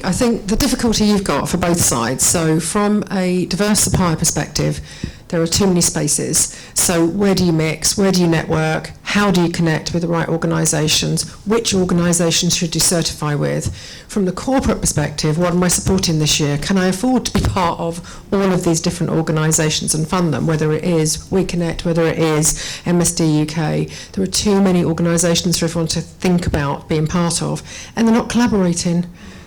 I think the difficulty you've got for both sides, so from a diverse supplier perspective, there are too many spaces. So where do you mix? Where do you network? How do you connect with the right organisations? Which organisations should you certify with? From the corporate perspective, what am I supporting this year? Can I afford to be part of all of these different organisations and fund them, whether it is We Connect, whether it is MSD UK? There are too many organisations for everyone to think about being part of, and they're not collaborating.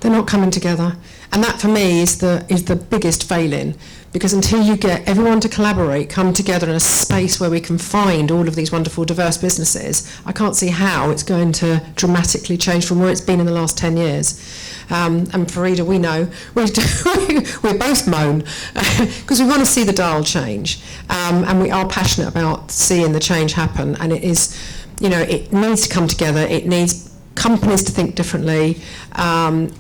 They're not coming together. And that, for me, is the biggest failing. Because until you get everyone to collaborate, come together in a space where we can find all of these wonderful diverse businesses, I can't see how it's going to dramatically change from where it's been in the last 10 years. And Farida, we know, we both moan, because we want to see the dial change. And we are passionate about seeing the change happen. And it is, it needs to come together. It needs companies to think differently. And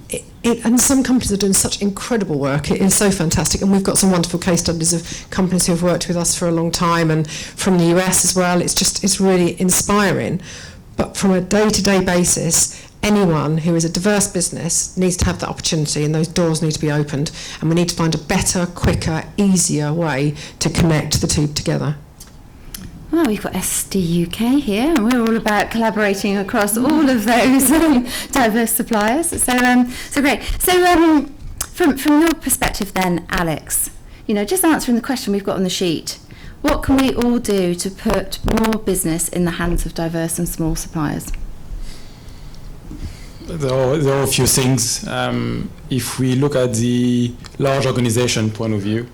some companies are doing such incredible work. It is so fantastic, and we've got some wonderful case studies of companies who have worked with us for a long time, and from the US as well. It's really inspiring. But from a day-to-day basis, anyone who is a diverse business needs to have that opportunity, and those doors need to be opened, and we need to find a better, quicker, easier way to connect the two together. Well, we've got SDUK here, and we're all about collaborating across all of those diverse suppliers. So great. So from your perspective then, Alex, just answering the question we've got on the sheet, what can we all do to put more business in the hands of diverse and small suppliers? There are a few things. If we look at the large organization point of view,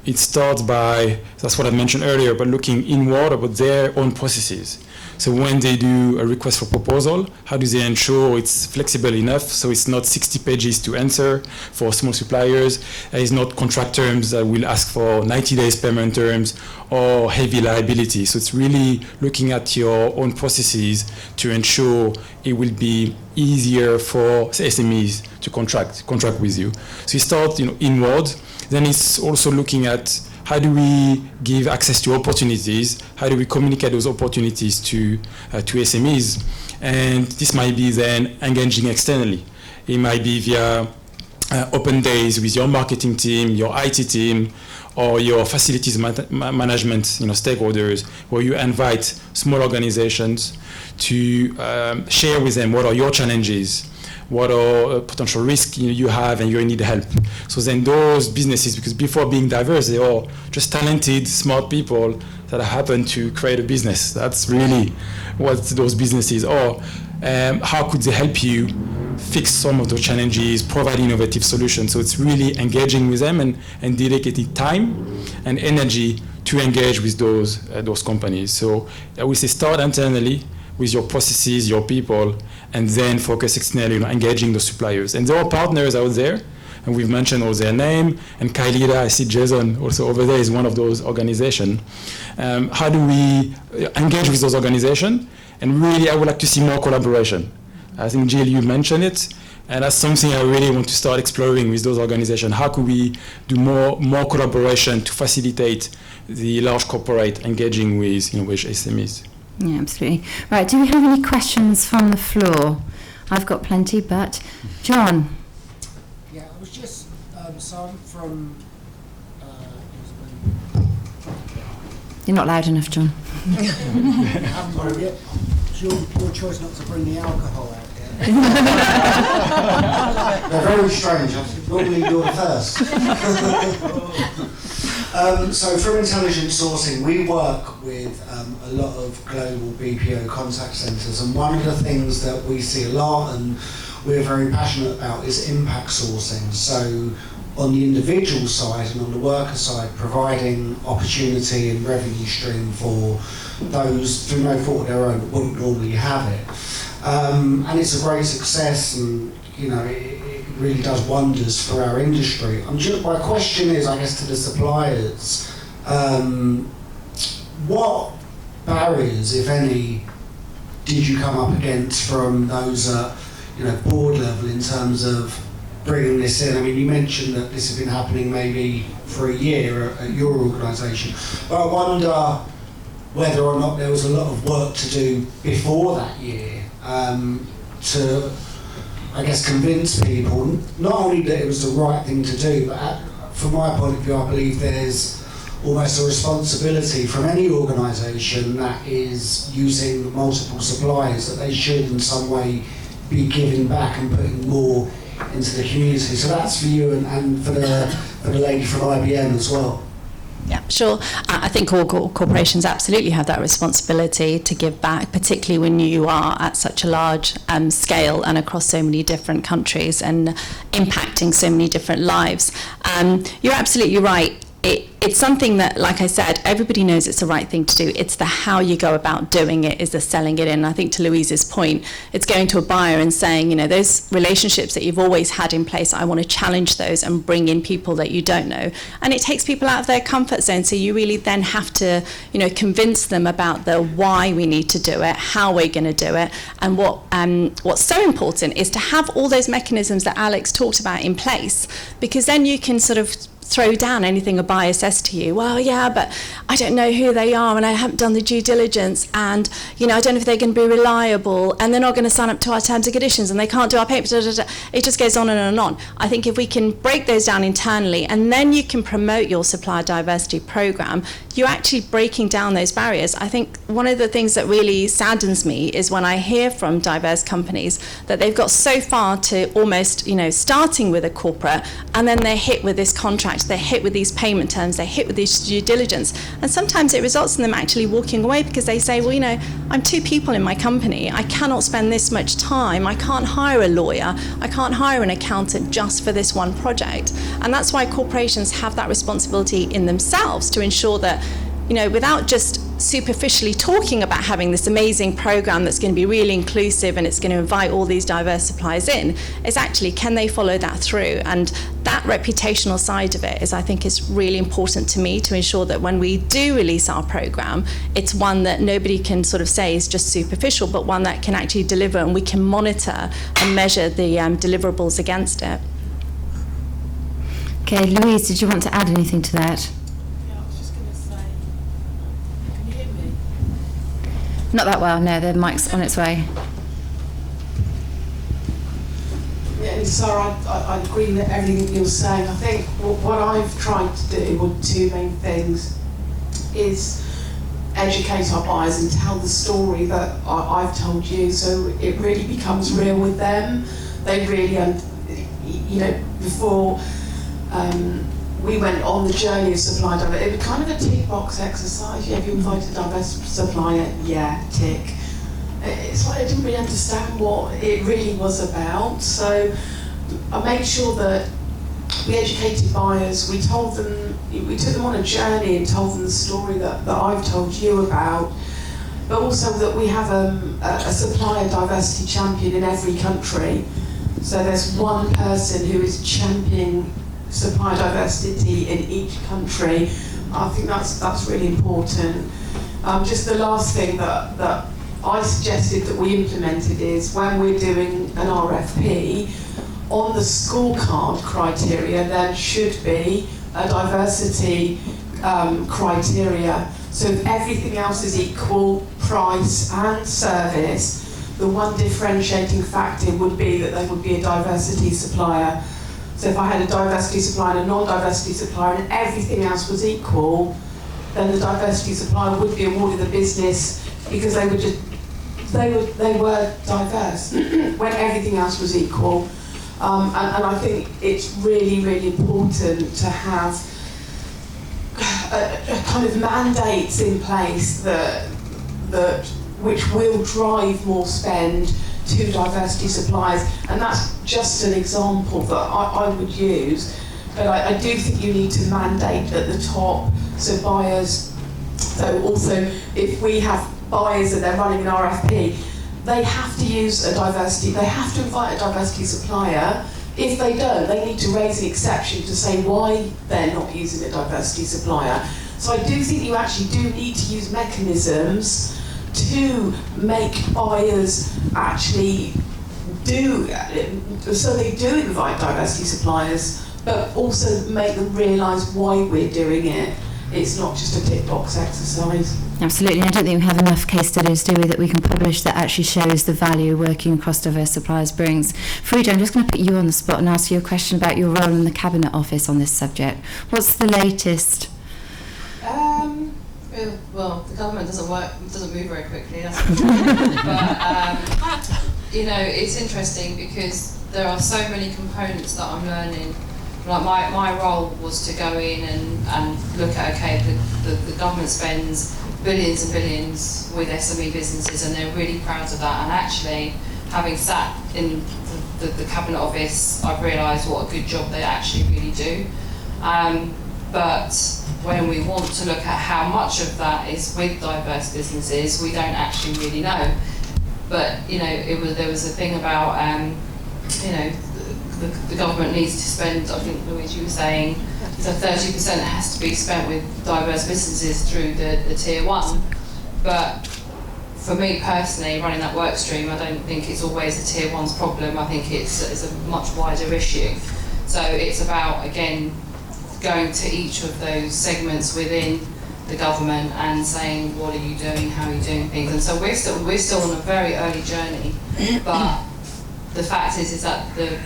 it starts by, that's what I mentioned earlier, but looking inward about their own processes. So when they do a request for proposal, how do they ensure it's flexible enough so it's not 60 pages to answer for small suppliers? It's not contract terms that will ask for 90 days payment terms or heavy liability. So it's really looking at your own processes to ensure it will be easier for SMEs to contract with you. So you start inward. Then it's also looking at how do we give access to opportunities? How do we communicate those opportunities to SMEs? And this might be then engaging externally. It might be via open days with your marketing team, your IT team, or your facilities management stakeholders, where you invite small organizations to share with them what are your challenges, what are potential risks you have, and you need help. So then those businesses, because before being diverse, they are just talented, smart people that happen to create a business. That's really what those businesses are. How could they help you fix some of those challenges, provide innovative solutions? So it's really engaging with them and dedicating time and energy to engage with those companies. So I would say start internally with your processes, your people, and then focus externally on engaging the suppliers. And there are partners out there, and we've mentioned all their name, and Kylie, I see Jason also over there is one of those organizations. How do we engage with those organizations? And really, I would like to see more collaboration. I think, Gill, you mentioned it, and that's something I really want to start exploring with those organizations. How could we do more collaboration to facilitate the large corporate engaging with SMEs? Yeah, absolutely. Right, do we have any questions from the floor? I've got plenty, but John. Yeah, I was just, so I'm from... You're not loud enough, John. It's your choice not to bring the alcohol out yet. They're very strange. Normally you're the first. So from intelligent sourcing, we work with a lot of global BPO contact centres, and one of the things that we see a lot and we're very passionate about is impact sourcing. So on the individual side and on the worker side, providing opportunity and revenue stream for those through no fault of their own that wouldn't normally have it. And it's a great success, and it really does wonders for our industry. My question is, I guess, to the suppliers, what barriers, if any, did you come up against from those at board level in terms of bringing this in? I mean, you mentioned that this has been happening maybe for a year at your organisation, but I wonder whether or not there was a lot of work to do before that year to, I I guess, convince people not only that it was the right thing to do, but from my point of view, I believe there's almost a responsibility from any organisation that is using multiple suppliers that they should in some way be giving back and putting more into the community. So that's for you and for the lady from IBM as well. Yeah, sure. I think all corporations absolutely have that responsibility to give back, particularly when you are at such a large scale and across so many different countries and impacting so many different lives. You're absolutely right. It's something that, like I said, everybody knows it's the right thing to do. It's the how you go about doing it is the selling it in. And I think to Louise's point, it's going to a buyer and saying, you know, those relationships that you've always had in place, I want to challenge those and bring in people that you don't know. And it takes people out of their comfort zone. So you really then have to, you know, convince them about the why we need to do it, how we're going to do it. And what's so important is to have all those mechanisms that Alex talked about in place, because then you can sort of throw down anything a buyer says to you. Well, yeah, but I don't know who they are and I haven't done the due diligence, and, you know, I don't know if they're going to be reliable, and they're not going to sign up to our terms and conditions, and they can't do our papers. It just goes on and on. I think if we can break those down internally, and then you can promote your supplier diversity program, you're actually breaking down those barriers. I think one of the things that really saddens me is when I hear from diverse companies that they've got so far to almost, you know, starting with a corporate, and then they're hit with this contract, they're hit with these payment terms, they're hit with this due diligence, and sometimes it results in them actually walking away because they say, well, you know, I'm 2 people in my company, I cannot spend this much time, I can't hire a lawyer, I can't hire an accountant just for this one project. And that's why corporations have that responsibility in themselves to ensure that, you know, without just superficially talking about having this amazing program that's going to be really inclusive and it's going to invite all these diverse suppliers in, is actually, can they follow that through? And that reputational side of it is, I think, is really important to me, to ensure that when we do release our program, it's one that nobody can sort of say is just superficial, but one that can actually deliver, and we can monitor and measure the deliverables against it. Okay, Louise, did you want to add anything to that? Not that well, no, the mic's on its way. Yeah, and Sarah, I agree with everything you're saying. I think what I've tried to do with 2 main things is educate our buyers and tell the story that I've told you, so it really becomes real with them. They really, you know, before we went on the journey of supply diversity, it was kind of a tick box exercise. Yeah, have you invited a diverse supplier? Yeah, tick. It's like I didn't really understand what it really was about. So I made sure that we educated buyers, we told them, we took them on a journey and told them the story that I've told you about, but also that we have a supplier diversity champion in every country. So there's one person who is championing supplier diversity in each country. I think that's really important. Just the last thing that I suggested that we implemented is, when we're doing an RFP, on the scorecard criteria there should be a diversity criteria. So if everything else is equal, price and service, the one differentiating factor would be that there would be a diversity supplier. So if I had a diversity supplier and a non-diversity supplier and everything else was equal, then the diversity supplier would be awarded the business because they were diverse when everything else was equal. And I think it's really, really important to have a kind of mandates in place that which will drive more spend to diversity suppliers, and that's just an example that I would use. But I do think you need to mandate at the top, so buyers, so also if we have buyers that they're running an RFP, they have to use a diversity, they have to invite a diversity supplier. If they don't, they need to raise an exception to say why they're not using a diversity supplier. So I do think you actually do need to use mechanisms to make buyers actually do, so they do invite diversity suppliers, but also make them realise why we're doing it. it's not just a tick box exercise. Absolutely. I don't think we have enough case studies, do we, that we can publish that actually shows the value working across diverse suppliers brings. Frida, I'm just going to put you on the spot and ask you a question about your role in the Cabinet Office on this subject. What's the latest? Well, the government doesn't move very quickly, that's for sure. But, you know, it's interesting because there are so many components that I'm learning. Like my role was to go in and look at, okay, the government spends billions and billions with SME businesses and they're really proud of that. And actually, having sat in the Cabinet Office, I've realised what a good job they actually really do. But when we want to look at how much of that is with diverse businesses, we don't actually really know. But you know, there was a thing about you know, the government needs to spend. I think Louise, you were saying, so 30% has to be spent with diverse businesses through the tier 1. But for me personally, running that work stream, I don't think it's always a tier 1's problem. I think it's a much wider issue. So it's about, again, going to each of those segments within the government and saying, what are you doing, how are you doing things? And so we're still on a very early journey, but the fact is that the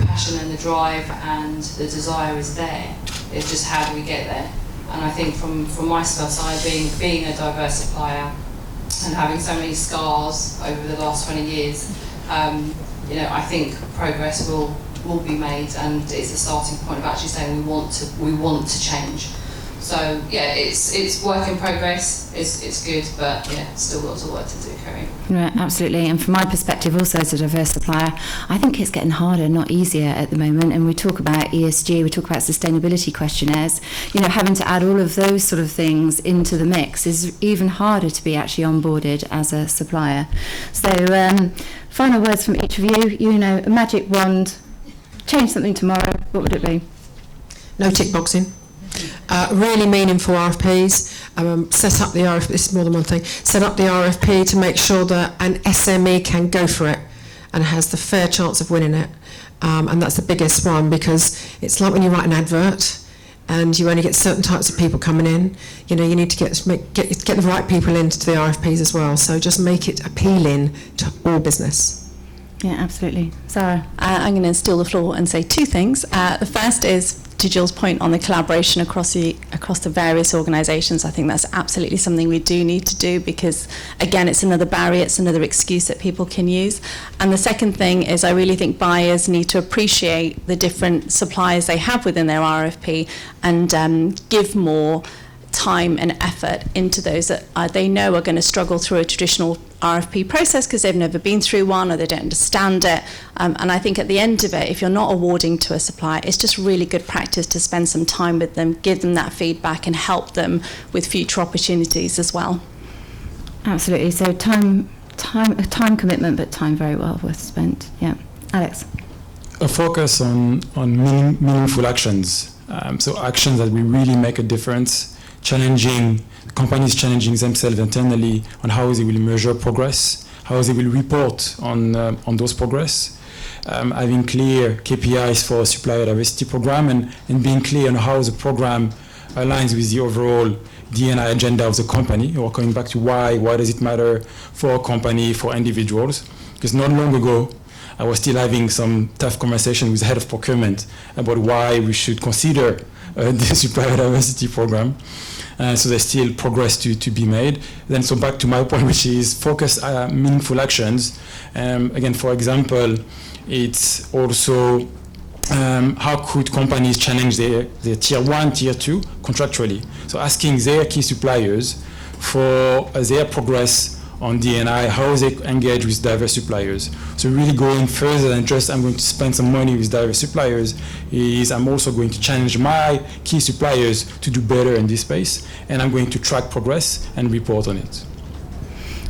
passion and the drive and the desire is there. It's just how do we get there? And I think from my side, being a diverse supplier and having so many scars over the last 20 years, you know, I think progress will be made, and it's a starting point of actually saying we want to change. So yeah, it's work in progress. It's good, but yeah, still lots of work to do, Kerry. Right, absolutely. And from my perspective, also as a diverse supplier, I think it's getting harder, not easier at the moment. And we talk about ESG, we talk about sustainability questionnaires. You know, having to add all of those sort of things into the mix is even harder to be actually onboarded as a supplier. So, final words from each of you. You know, a magic wand. Change something tomorrow, what would it be? No tick boxing. Really meaningful RFPs. Set up the RFP, this is more than one thing, set up the RFP to make sure that an SME can go for it and has the fair chance of winning it. And that's the biggest one, because it's like when you write an advert and you only get certain types of people coming in. You know, you need to get the right people into the RFPs as well. So just make it appealing to all business. Yeah, absolutely. Sarah? I'm going to steal the floor and say two things. The first is, to Gill's point on the collaboration across the various organisations. I think that's absolutely something we do need to do, because, again, it's another barrier, it's another excuse that people can use. And the second thing is, I really think buyers need to appreciate the different suppliers they have within their RFP and give more time and effort into those that they know are going to struggle through a traditional RFP process because they've never been through one or they don't understand it. And I think at the end of it, if you're not awarding to a supplier, it's just really good practice to spend some time with them, give them that feedback and help them with future opportunities as well. Absolutely. So time commitment, but time very well worth spent. Yeah. Alex? A focus on meaningful actions. So actions that will really make a difference. Companies challenging themselves internally on how they will measure progress, how they will report on those progress, having clear KPIs for a supplier diversity program, and being clear on how the program aligns with the overall D&I agenda of the company, or coming back to why does it matter for a company, for individuals. Because not long ago, I was still having some tough conversation with the head of procurement about why we should consider the supplier diversity program. So there's still progress to be made. Then, so back to my point, which is focus meaningful actions. Again, for example, it's also how could companies challenge their tier 1, tier 2 contractually? So asking their key suppliers for their progress on D&I, how they engage with diverse suppliers. So really going further than just I'm going to spend some money with diverse suppliers, is I'm also going to challenge my key suppliers to do better in this space, and I'm going to track progress and report on it.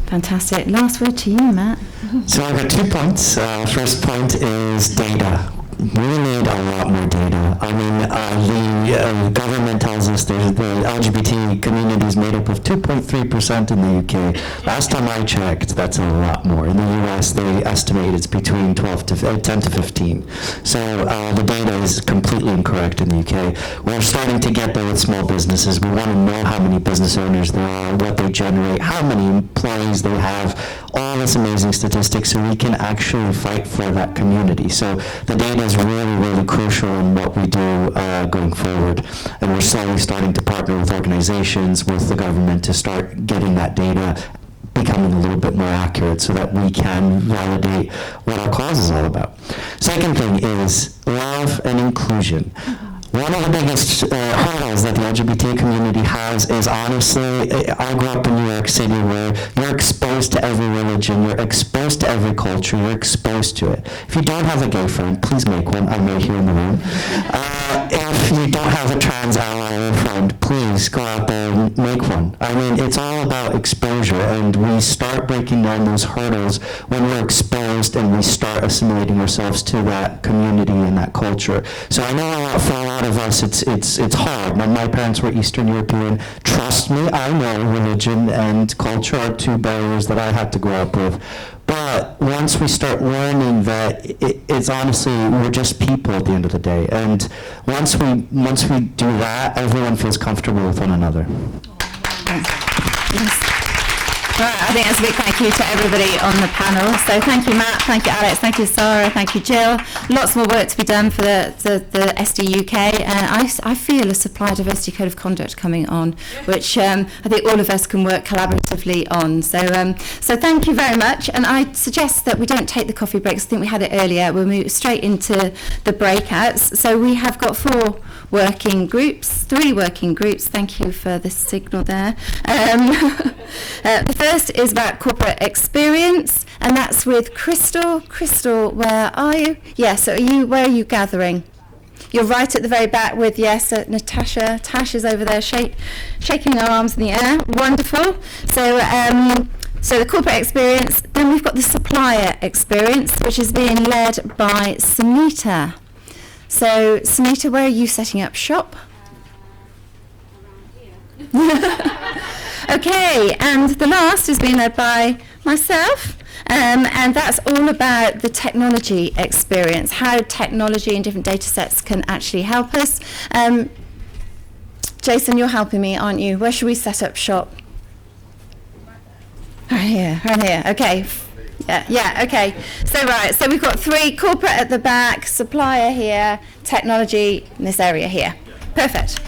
Fantastic. Last word to you, Matt. So I've got 2 points. First point is data. We need a lot more data. I mean, the government tells us the LGBT community is made up of 2.3% in the UK. Last time I checked, that's a lot more. In the US, they estimate it's between 10 to 15. So the data is completely incorrect in the UK. We're starting to get there with small businesses. We want to know how many business owners there are, what they generate, how many employees they have, all this amazing statistics, so we can actually fight for that community. So the data is really, really crucial in what we do going forward. And we're slowly starting to partner with organizations, with the government, to start getting that data becoming a little bit more accurate so that we can validate what our cause is all about. Second thing is love and inclusion. One of the biggest hurdles that the LGBT community has is, honestly, I grew up in New York City, where you're exposed to every religion, you're exposed to every culture, you're exposed to it. If you don't have a gay friend, please make one. I'm right here in the room. If you don't have a trans ally or friend, please go out there and make one. I mean, it's all about exposure, and we start breaking down those hurdles when we're exposed and we start assimilating ourselves to that community and that culture. So I know for a lot of us, it's hard. My parents were Eastern European. Trust me, I know religion and culture are two barriers that I had to grow up with. But once we start learning that it's honestly, we're just people at the end of the day. And once we do that, everyone feels comfortable with one another. Yes. Right, I think that's a big thank you to everybody on the panel. So thank you, Matt, thank you, Alex, thank you, Sarah, thank you, Gill. Lots more work to be done for the SDUK. I feel a supply diversity code of conduct coming on, which I think all of us can work collaboratively on. So thank you very much. And I suggest that we don't take the coffee breaks. I think we had it earlier. We'll move straight into the breakouts. So we have got 3 working groups. Thank you for the signal there. The first is about corporate experience, and that's with Crystal. Crystal, where are you? Yes, where are you gathering? You're right at the very back with, yes, Natasha. Tasha's over there shaking her arms in the air. Wonderful. So the corporate experience. Then we've got the supplier experience, which is being led by Sunita. So, Sunita, where are you setting up shop? Okay, and the last is being led by myself, and that's all about the technology experience, how technology and different data sets can actually help us. Jason, you're helping me, aren't you? Where should we set up shop? Right here, okay. Yeah, okay. So we've got 3, corporate at the back, supplier here, technology in this area here. Perfect.